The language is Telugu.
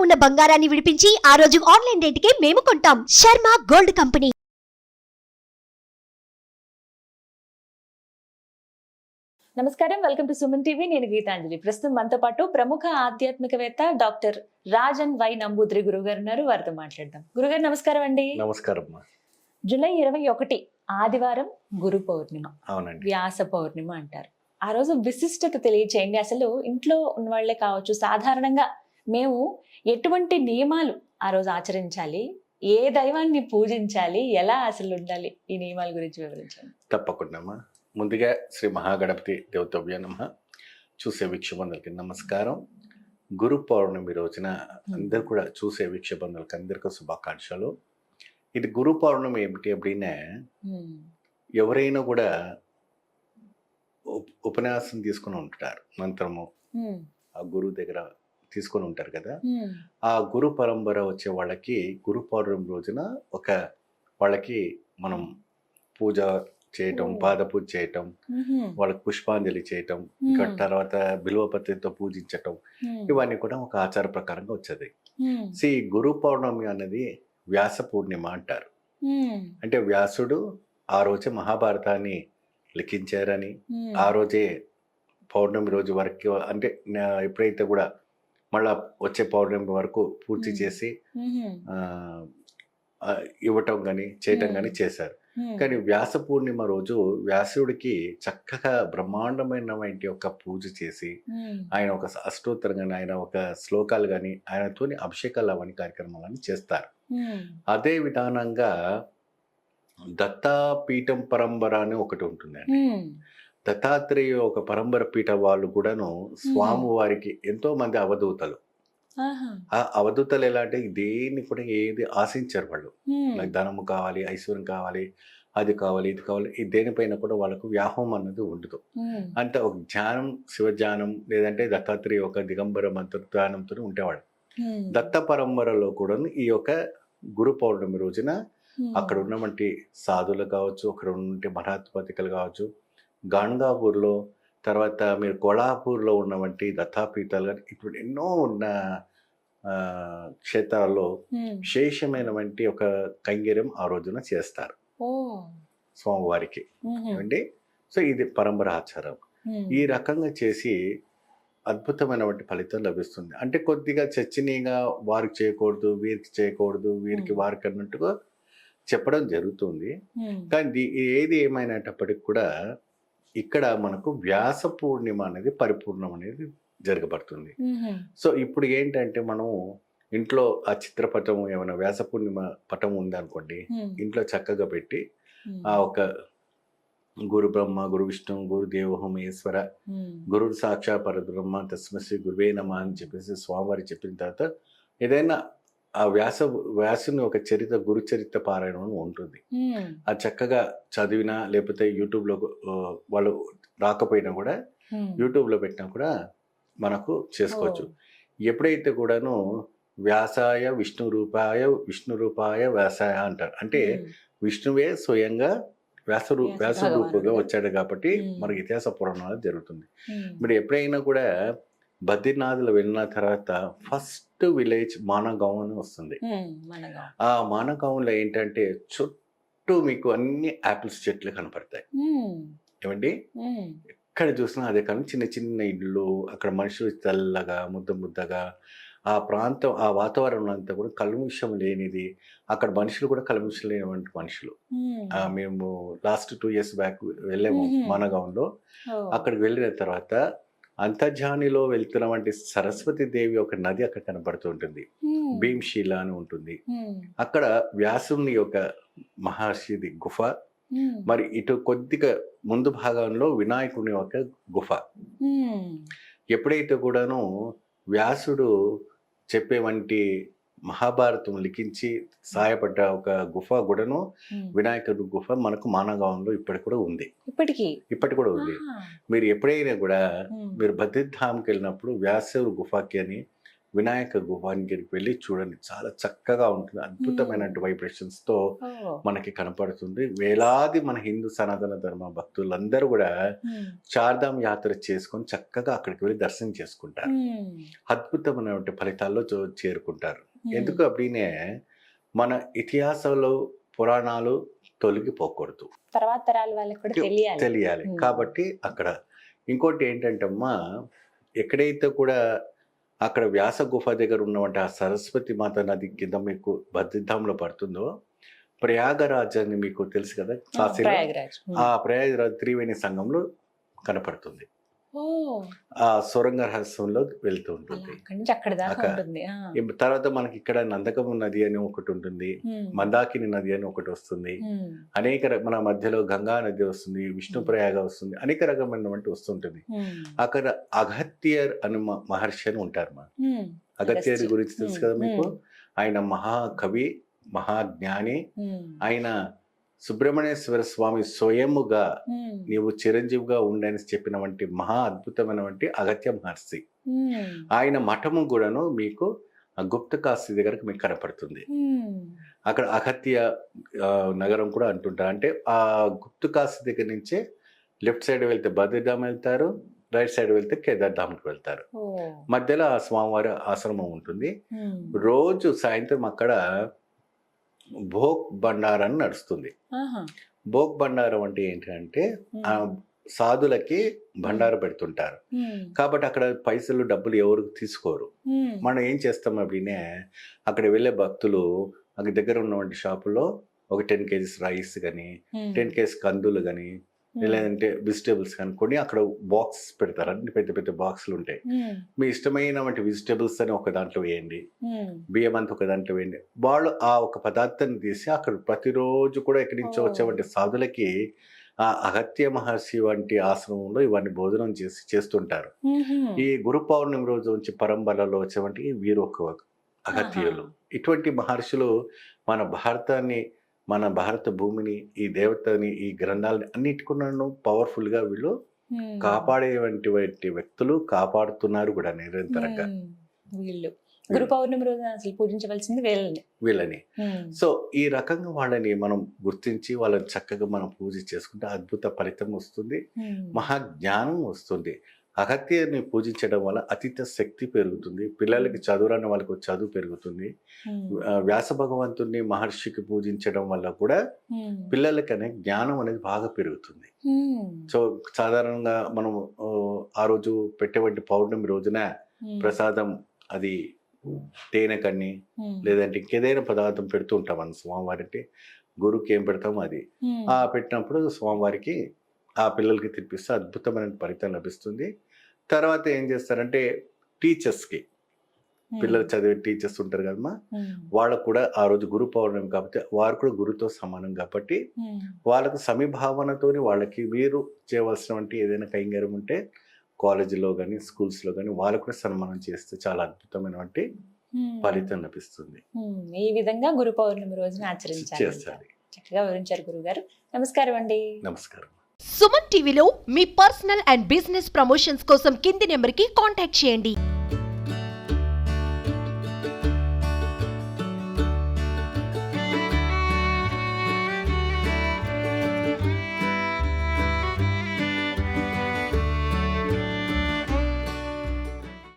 ఉన్న బంగారాన్ని విడిపించి ఆ రోజు ఆన్లైన్ రేటుకే మేము కొంటాం. Sharma gold company. నమస్కారం, వెల్కమ్ టు సుమన్ టీవీ. నేను గీతాంజలి. ప్రస్తుతం మనతో పాటు ప్రముఖ ఆధ్యాత్మికవేత్త డాక్టర్ రాజన్ వై నంబూద్రి గురుగారు ఉన్నారు. వారితో మాట్లాడదాం. గురుగారు నమస్కారం అండి. నమస్కారం. జూలై 21 ఆదివారం గురు పౌర్ణిమ, అవునండి. వ్యాస పౌర్ణిమ అంటారు. ఆ రోజు విశిష్టత తెలియచేయండి. అసలు ఇంట్లో ఉన్న వాళ్లే కావచ్చు, సాధారణంగా మేము ఎటువంటి నియమాలు ఆ రోజు ఆచరించాలి, ఏ దైవాన్ని పూజించాలి, ఎలా అసలు ఉండాలి, ఈ నియమాల గురించి వివరించండి. తప్పకుండా. ముందుగా శ్రీ మహాగణపతి దేవతవ్య నమః. చూసే వీక్షబంధులకి నమస్కారం. గురు పౌర్ణమి రోజున అందరు కూడా చూసే వీక్షబంధులకి అందరికీ శుభాకాంక్షలు. ఇది గురు పౌర్ణమి ఏమిటి அப்படின்னா, ఎవరైనా కూడా ఉపన్యాసం తీసుకుని ఉంటారు, మంత్రము ఆ గురువు దగ్గర తీసుకొని ఉంటారు కదా. ఆ గురు పరంపర వచ్చే వాళ్ళకి గురు పౌర్ణమి రోజున ఒక వాళ్ళకి మనం పూజ చేయటం, పాద పూజ చేయటం, వాళ్ళకి పుష్పాంజలి చేయటం, ఇంకా తర్వాత బిల్వపత్రితో పూజించటం, ఇవన్నీ కూడా ఒక ఆచార ప్రకారంగా వచ్చేది. ఈ గురు పౌర్ణమి అనేది వ్యాస పూర్ణిమ అంటారు. అంటే వ్యాసుడు ఆ రోజే మహాభారతాన్ని లిఖించారని, ఆ రోజే పౌర్ణమి రోజు వరకు, అంటే ఎప్పుడైతే కూడా మళ్ళా వచ్చే పౌర్ణమి వరకు పూర్తి చేసి ఇవ్వటం కానీ చేయటం కానీ చేశారు. కానీ వ్యాస పూర్ణిమ రోజు వ్యాసుడికి చక్కగా బ్రహ్మాండమైన ఒక పూజ చేసి, ఆయన ఒక అష్టోత్తరం కానీ, ఆయన ఒక శ్లోకాలు కానీ, ఆయనతో అభిషేకాలు అవన్నీ కార్యక్రమాలని చేస్తారు. అదే విధానంగా దత్తాపీఠం పరంపర అని ఒకటి ఉంటుందండి. దత్తాత్రేయ ఒక పరంపర పీఠ వాళ్ళు కూడాను స్వామి వారికి ఎంతో మంది అవధూతలు. ఆ అవధూతలు ఎలా అంటే దేన్ని కూడా ఏది ఆశించారు వాళ్ళు. నాకు ధనము కావాలి, ఐశ్వర్యం కావాలి, అది కావాలి, ఇది కావాలి, ఈ దేనిపైన కూడా వాళ్ళకు వ్యాహం అన్నది ఉండదు. అంటే ఒక ధ్యానం, శివధ్యానం, లేదంటే దత్తాత్రేయ ఒక దిగంబర మంత్ర ధ్యానంతో ఉండేవాడు. దత్త పరంపరలో కూడా ఈ యొక్క గురు పౌర్ణమి రోజున అక్కడ ఉన్నటువంటి సాధువులు కావచ్చు, అక్కడ ఉన్నటువంటి మఠాధిపతికలు కావచ్చు, గాణగాపూర్లో, తర్వాత మీరు కొల్హాపూర్లో ఉన్నవంటి దత్తాపీఠాలు కానీ, ఇప్పుడు ఎన్నో ఉన్న క్షేత్రాల్లో విశేషమైనటువంటి ఒక కైంకర్యం ఆ రోజున చేస్తారు స్వామివారికి అండి. సో ఇది పరంపర ఆచారం. ఈ రకంగా చేసి అద్భుతమైనటువంటి ఫలితం లభిస్తుంది. అంటే కొద్దిగా చర్చనీయంగా వారికి చేయకూడదు, వీరికి చేయకూడదు, వీరికి వారికి అన్నట్టుగా చెప్పడం జరుగుతుంది. కానీ ఏది ఏమైనప్పటికీ కూడా ఇక్కడ మనకు వ్యాస పూర్ణిమ అనేది పరిపూర్ణం అనేది జరగబడుతుంది. సో ఇప్పుడు ఏంటంటే మనం ఇంట్లో ఆ చిత్రపటం ఏమైనా వ్యాస పూర్ణిమ పటం ఉందనుకోండి, ఇంట్లో చక్కగా పెట్టి ఆ ఒక గురు బ్రహ్మ, గురు విష్ణు, గురు దేవో మహేశ్వర, గురు సాక్షా పరబ్రహ్మ తస్మై శ్రీ గురువే నమః అని చెప్పేసి స్వామివారి చెప్పిన తర్వాత ఏదైనా ఆ వ్యాసుని ఒక గురు చరిత్ర పారాయణం ఉంటుంది. అది చక్కగా చదివినా, లేకపోతే యూట్యూబ్లో వాళ్ళు రాకపోయినా కూడా యూట్యూబ్లో పెట్టినా కూడా మనకు చేసుకోవచ్చు. ఎప్పుడైతే కూడాను వ్యాసాయ విష్ణు రూపాయ వ్యాసాయ అంటారు. అంటే విష్ణువే స్వయంగా వ్యాస రూపంగా వచ్చాడు కాబట్టి మనకి ఇతిహాస పురాణాలు జరుగుతుంది. మీరు ఎప్పుడైనా కూడా బద్రీనాథ్లో వెళ్ళిన తర్వాత ఫస్ట్ విలేజ్ మానగావ్ అని వస్తుంది. ఆ మానగావ్లో ఏంటంటే చుట్టూ మీకు అన్ని యాపిల్స్ చెట్లు కనపడతాయి. ఏమండి, ఎక్కడ చూసినా అదే కానీ చిన్న చిన్న ఇళ్ళు, అక్కడ మనుషులు తెల్లగా ముద్దగా, ఆ ప్రాంతం ఆ వాతావరణం అంతా కూడా కల్ముషం లేనిది. అక్కడ మనుషులు కూడా కల్ముషం లేనివంటి మనుషులు. మేము లాస్ట్ 2 years బ్యాక్ వెళ్ళాము మానగావ్లో. అక్కడికి వెళ్ళిన తర్వాత అంతర్జానిలో వెళ్తున్నటువంటి సరస్వతి దేవి ఒక నది అక్కడ కనబడుతూ ఉంటుంది. భీమ్శీల అని ఉంటుంది. అక్కడ వ్యాసుని యొక్క మహర్షిది గుఫ, మరి ఇటు కొద్దిగా ముందు భాగంలో వినాయకుని యొక్క గుఫ. ఎప్పుడైతే కూడాను వ్యాసుడు చెప్పేవంటి మహాభారతం లిఖించి సహాయపడ్డ ఒక గుఫ కూడాను, వినాయకుడి గుఫ మనకు మానగావంలో ఇప్పటికి కూడా ఉంది. ఇప్పటికి కూడా ఉంది. మీరు ఎప్పుడైనా కూడా మీరు బద్రీధామ్కి వెళ్ళినప్పుడు వ్యాసుడు గుఫకి అని వినాయక గుహానికి వెళ్ళి చూడండి, చాలా చక్కగా ఉంటుంది. అద్భుతమైన వైబ్రేషన్స్తో మనకి కనపడుతుంది. వేలాది మన హిందూ సనాతన ధర్మ భక్తులందరూ కూడా చార్ధామ్ యాత్ర చేసుకొని చక్కగా అక్కడికి వెళ్ళి దర్శనం చేసుకుంటారు. అద్భుతమైన ఫలితాల్లో చేరుకుంటారు. ఎందుకు అప్పుడే మన ఇతిహాసాలు పురాణాలు తొలగిపోకూడదు, తర్వాత తరాల వాళ్ళకి కూడా తెలియాలి. కాబట్టి అక్కడ ఇంకోటి ఏంటంటే అమ్మా, ఎక్కడైతే కూడా అక్కడ వ్యాస గుహ దగ్గర ఉన్నవంటి ఆ సరస్వతి మాత నది కింద మీకు బద్రిధాంలో పడుతుందో, ప్రయాగరాజ్ అని మీకు తెలుసు కదా, కాశీలో ఆ ప్రయాగరాజ్ త్రివేణి సంఘంలో కనపడుతుంది. ఆ సొరంగ రహస్యంలో వెళ్తూ ఉంటుంది. తర్వాత మనకి ఇక్కడ నందకము నది అని ఒకటి ఉంటుంది, మందాకిని నది అని ఒకటి వస్తుంది, అనేక మన మధ్యలో గంగా నది వస్తుంది, విష్ణు ప్రయాగ వస్తుంది, అనేక రకమైనటువంటి వస్తుంటుంది. అక్కడ అగత్యర్ అని మహర్షి అని ఉంటారు. అగత్యర్ గురించి తెలుసు కదా మీకు. ఆయన మహాకవి, మహాజ్ఞాని. ఆయన సుబ్రహ్మణ్యేశ్వర స్వామి స్వయముగా నీవు చిరంజీవిగా ఉండని చెప్పినటువంటి మహా అద్భుతమైనటువంటి అగత్య మహర్షి. ఆయన మఠము కూడాను మీకు గుప్త కాశీ దగ్గరకు మీకు కనపడుతుంది. అక్కడ అగత్య నగరం కూడా అంటుంటారు. అంటే ఆ గుప్త కాశీ దగ్గర నుంచే లెఫ్ట్ సైడ్ వెళ్తే బద్రీధామ్ వెళ్తారు, రైట్ సైడ్ వెళ్తే కేదార్ధామ్కి వెళ్తారు. మధ్యలో ఆ స్వామివారి ఆశ్రమం ఉంటుంది. రోజు సాయంత్రం అక్కడ భోగ్ బండారం నడుస్తుంది. భోగ్ బండారం అంటే ఏంటంటే సాధులకి బండారు పెడుతుంటారు. కాబట్టి అక్కడ పైసలు డబ్బులు ఎవరు తీసుకోరు. మనం ఏం చేస్తాం అప్పుడే, అక్కడ వెళ్ళే భక్తులు అక్కడ దగ్గర ఉన్నటువంటి షాపులో ఒక 10 kgs రైస్ కానీ, 10 kgs కందులు కానీ, లేదంటే వెజిటేబుల్స్ కనుక్కొని అక్కడ బాక్స్ పెడతారు. అన్ని పెద్ద పెద్ద బాక్సులు ఉంటాయి. మీ ఇష్టమైన వెజిటేబుల్స్ అని ఒక దాంట్లో వేయండి, బియ్యం అంతా ఒక దాంట్లో వేయండి. వాళ్ళు ఆ ఒక పదార్థాన్ని తీసి అక్కడ ప్రతిరోజు కూడా ఎక్కడి నుంచో వచ్చేవంటి సాధులకి ఆ అగత్య మహర్షి వంటి ఆశ్రమంలో ఇవన్నీ భోజనం చేస్తుంటారు. ఈ గురు పౌర్ణమి రోజు నుంచి పరంబరలో వచ్చేవంటి వీరు ఒక అగత్యులు. ఇటువంటి మహర్షులు మన భారతాన్ని, మన భారత భూమిని, ఈ దేవతని, ఈ గ్రంథాలని అన్నిటికున్నాను పవర్ఫుల్ గా వీళ్ళు కాపాడేటువంటి వ్యక్తులు, కాపాడుతున్నారు కూడా నిరంతరంగా. వీళ్ళు గురు పౌర్ణమి రోజు అసలు పూజించవలసింది వీళ్ళని. సో ఈ రకంగా వాళ్ళని మనం గుర్తించి వాళ్ళని చక్కగా మనం పూజ చేసుకుంటే అద్భుత ఫలితం వస్తుంది, మహాజ్ఞానం వస్తుంది. అగత్యని పూజించడం వల్ల అతీత శక్తి పెరుగుతుంది. పిల్లలకి చదువురాని వాళ్ళకు చదువు పెరుగుతుంది. వ్యాస భగవంతుని మహర్షికి పూజించడం వల్ల కూడా పిల్లలకి అనే జ్ఞానం అనేది బాగా పెరుగుతుంది. సో సాధారణంగా మనం ఆ రోజు పెట్టేవంటి పౌర్ణమి రోజున ప్రసాదం అది తేనె కన్ని లేదంటే ఇంకేదైనా పదార్థం పెడుతూ ఉంటాం మనం స్వామివారికి. గురువుకి ఏం పెడతామో అది పెట్టినప్పుడు స్వామివారికి ఆ పిల్లలకి తినిపిస్తే అద్భుతమైన ఫలితం లభిస్తుంది. తర్వాత ఏం చేస్తారంటే టీచర్స్కి, పిల్లలు చదివే టీచర్స్ ఉంటారు కదమ్మా, వాళ్ళకు కూడా ఆ రోజు గురు పౌర్ణమి కాబట్టి వారు కూడా గురుతో సమానం కాబట్టి వాళ్ళకు సమీభావనతోని వాళ్ళకి వీరు చేయవలసినటువంటి ఏదైనా కైంగర్యం ఉంటే కాలేజీలో కానీ స్కూల్స్లో కానీ వాళ్ళకు కూడా సన్మానం చేస్తే చాలా అద్భుతమైనటువంటి ఫలితం లభిస్తుంది. ఈ విధంగా గురు పౌర్ణమి రోజున ఆచరించాలి. చక్కగా వివరించారు గురుగారు. నమస్కారం అండి. నమస్కారం. సుమన్ టీవీలో మీ పర్సనల్ అండ్ బిజినెస్ ప్రమోషన్స్ కోసం కింది నెంబర్కి కాంటాక్ట్ చేయండి.